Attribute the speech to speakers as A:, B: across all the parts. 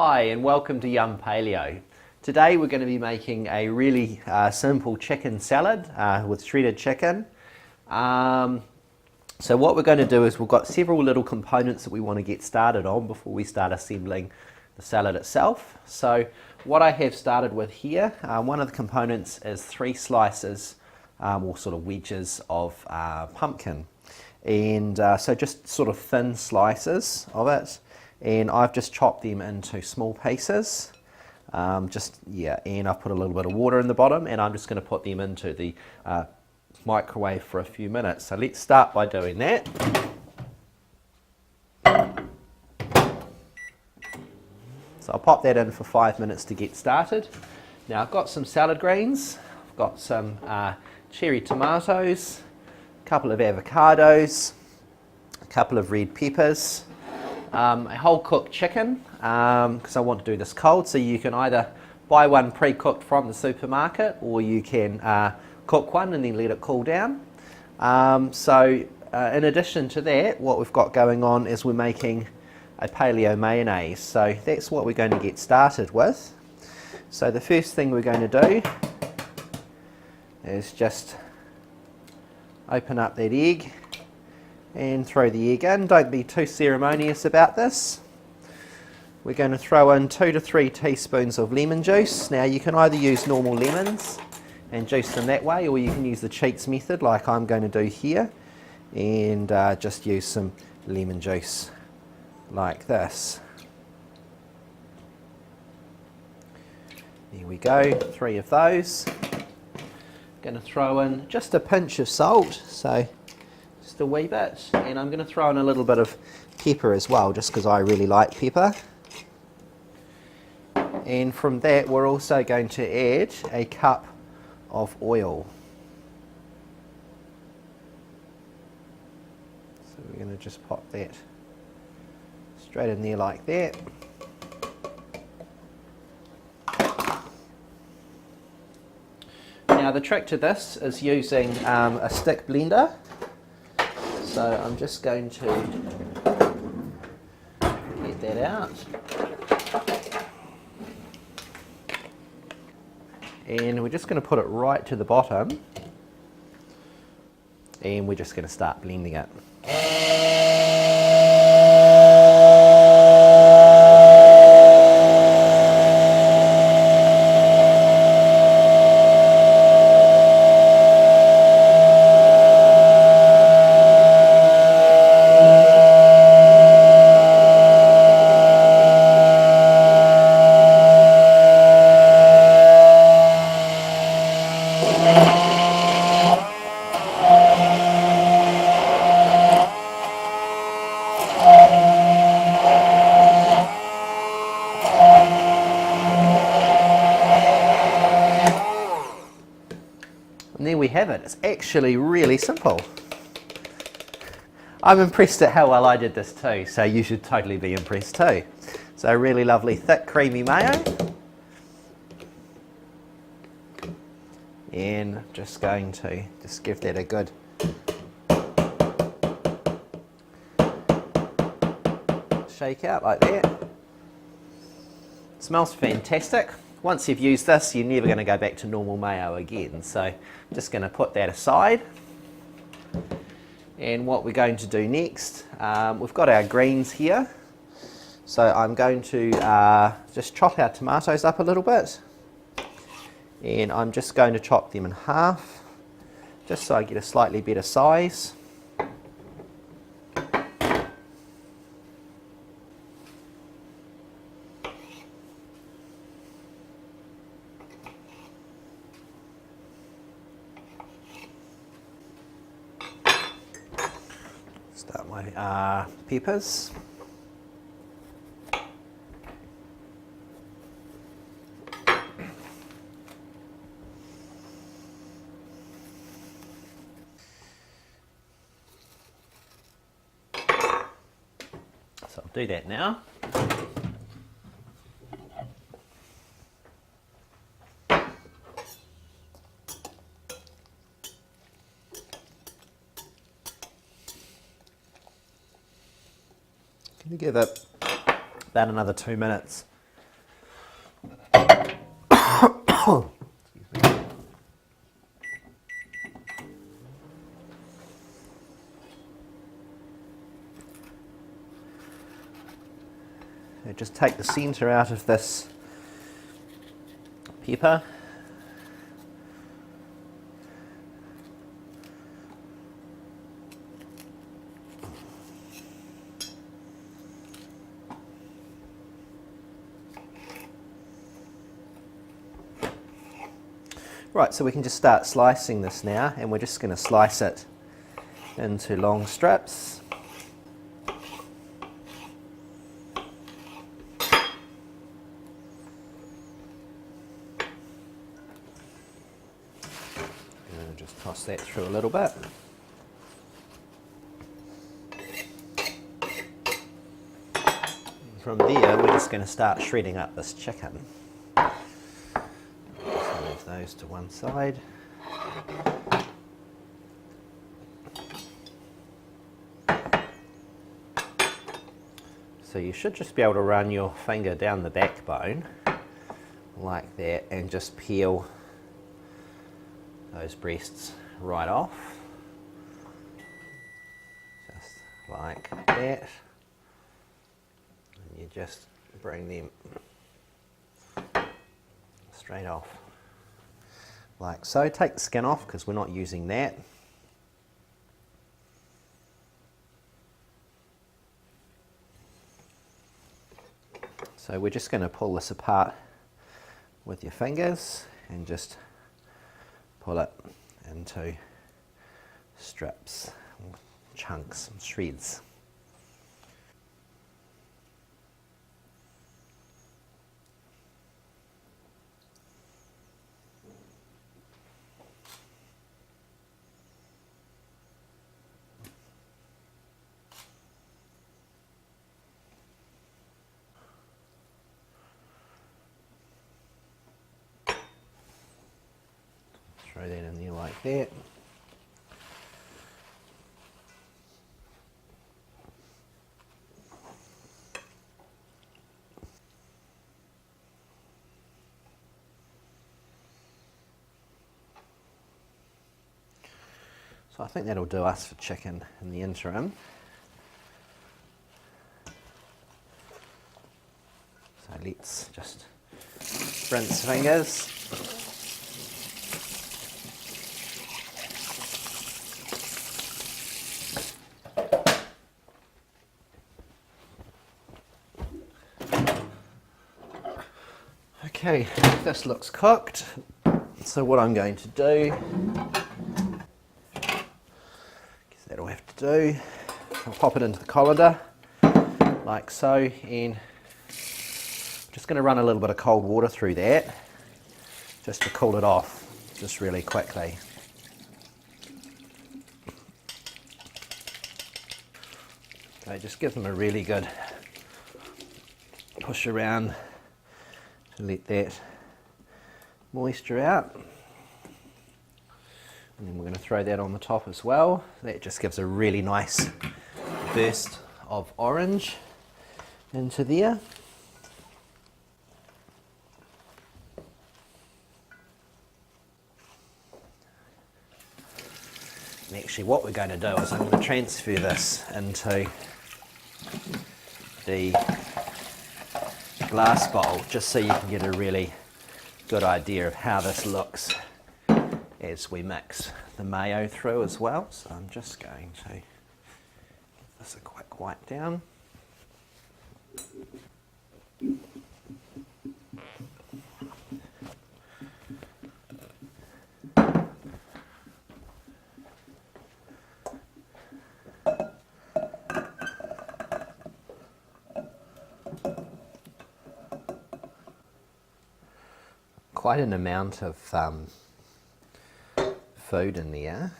A: Hi and welcome to Yum Paleo. Today we're going to be making a really simple chicken salad with shredded chicken. So what we're going to do is we've got several little components that we want to get started on before we start assembling the salad itself. So what I have started with here, one of the components is 3 slices or sort of wedges of pumpkin. And so just sort of thin slices of it. And I've just chopped them into small pieces. And I've put a little bit of water in the bottom, and I'm just going to put them into the microwave for a few minutes. So let's start by doing that. So I'll pop that in for 5 minutes to get started. Now I've got some salad greens, I've got some cherry tomatoes, a couple of avocados, a couple of red peppers, a whole cooked chicken, because I want to do this cold, so you can either buy one pre-cooked from the supermarket or you can cook one and then let it cool down. In addition to that, what we've got going on is we're making a paleo mayonnaise, so that's what we're going to get started with. So the first thing we're going to do is just open up that egg and throw the egg in. Don't be too ceremonious about this. We're going to throw in 2 to 3 teaspoons of lemon juice. Now you can either use normal lemons and juice them that way, or you can use the cheats method like I'm going to do here and just use some lemon juice like this. There we go, 3 of those. Going to throw in just a pinch of salt, so just a wee bit, and I'm going to throw in a little bit of pepper as well, just because I really like pepper. And from that we're also going to add a cup of oil. So we're going to just pop that straight in there like that. Now the trick to this is using a stick blender. So I'm just going to get that out. And we're just going to put it right to the bottom. And we're just going to start blending it. And there we have it. It's actually really simple. I'm impressed at how well I did this too, so you should totally be impressed too. So really lovely thick creamy mayo. And just going to just give that a good shake out like that. It smells fantastic. Once you've used this, you're never going to go back to normal mayo again. So just going to put that aside. And what we're going to do next, we've got our greens here. So I'm going to just chop our tomatoes up a little bit. And I'm just going to chop them in half, just so I get a slightly better size. Start my peppers. So I'll do that now. Going to give it about another 2 minutes Excuse me. So just take the centre out of this pepper. Right, so we can just start slicing this now, and we're just going to slice it into long strips. And just toss that through a little bit. From there, we're just going to start shredding up this chicken. Move those to one side. So you should just be able to run your finger down the backbone like that and just peel those breasts right off. Just like that. And you just bring them straight off like so. Take the skin off because we're not using that. So we're just going to pull this apart with your fingers and just pull it into strips, chunks, shreds. Throw that in there like that. So I think that'll do us for chicken in the interim. So let's just rinse fingers. Okay, this looks cooked. So what I'm going to do, guess that'll have to do. I'll pop it into the colander like so, and I'm just going to run a little bit of cold water through that just to cool it off just really quickly. Okay, just give them a really good push around to let that moisture out. And then we're going to throw that on the top as well. That just gives a really nice burst of orange into there. And actually what we're going to do is I'm going to transfer this into the glass bowl just so you can get a really good idea of how this looks as we mix the mayo through as well. So I'm just going to give this a quick wipe down. Quite an amount of food in there.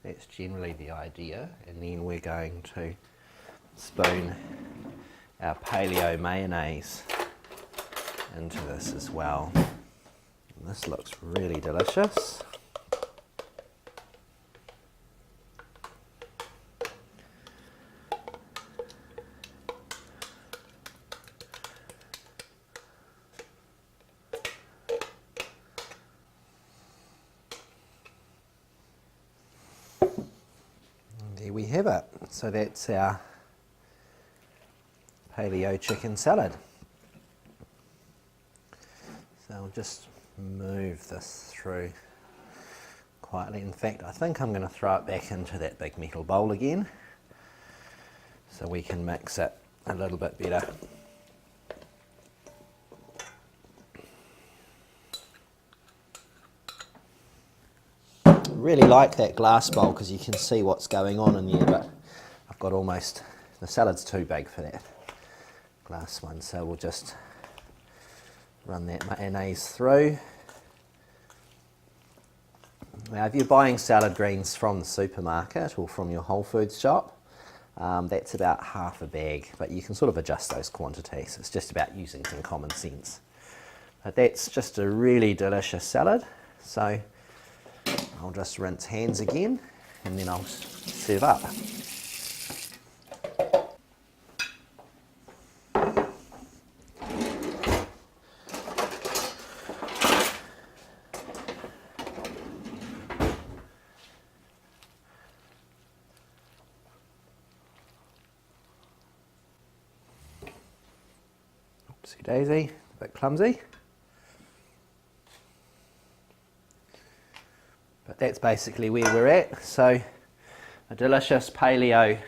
A: That's generally the idea. And then we're going to spoon our paleo mayonnaise into this as well. And this looks really delicious. And there we have it. So that's our paleo chicken salad. So I'll just move this through quietly. In fact, I think I'm going to throw it back into that big metal bowl again so we can mix it a little bit better. Really like that glass bowl because you can see what's going on in there, but I've got almost, the salad's too big for that glass one, so we'll just run that mayonnaise through. Now if you're buying salad greens from the supermarket or from your Whole Foods shop, that's about half a bag, but you can sort of adjust those quantities. It's just about using some common sense. But that's just a really delicious salad, so I'll just rinse hands again and then I'll serve up. Oopsie daisy, a bit clumsy. But that's basically where we're at. So a delicious paleo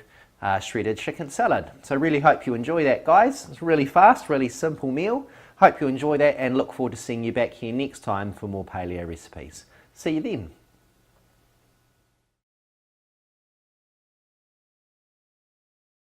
A: shredded chicken salad. So really hope you enjoy that, guys. It's really fast, really simple meal. Hope you enjoy that and look forward to seeing you back here next time for more paleo recipes. See you then.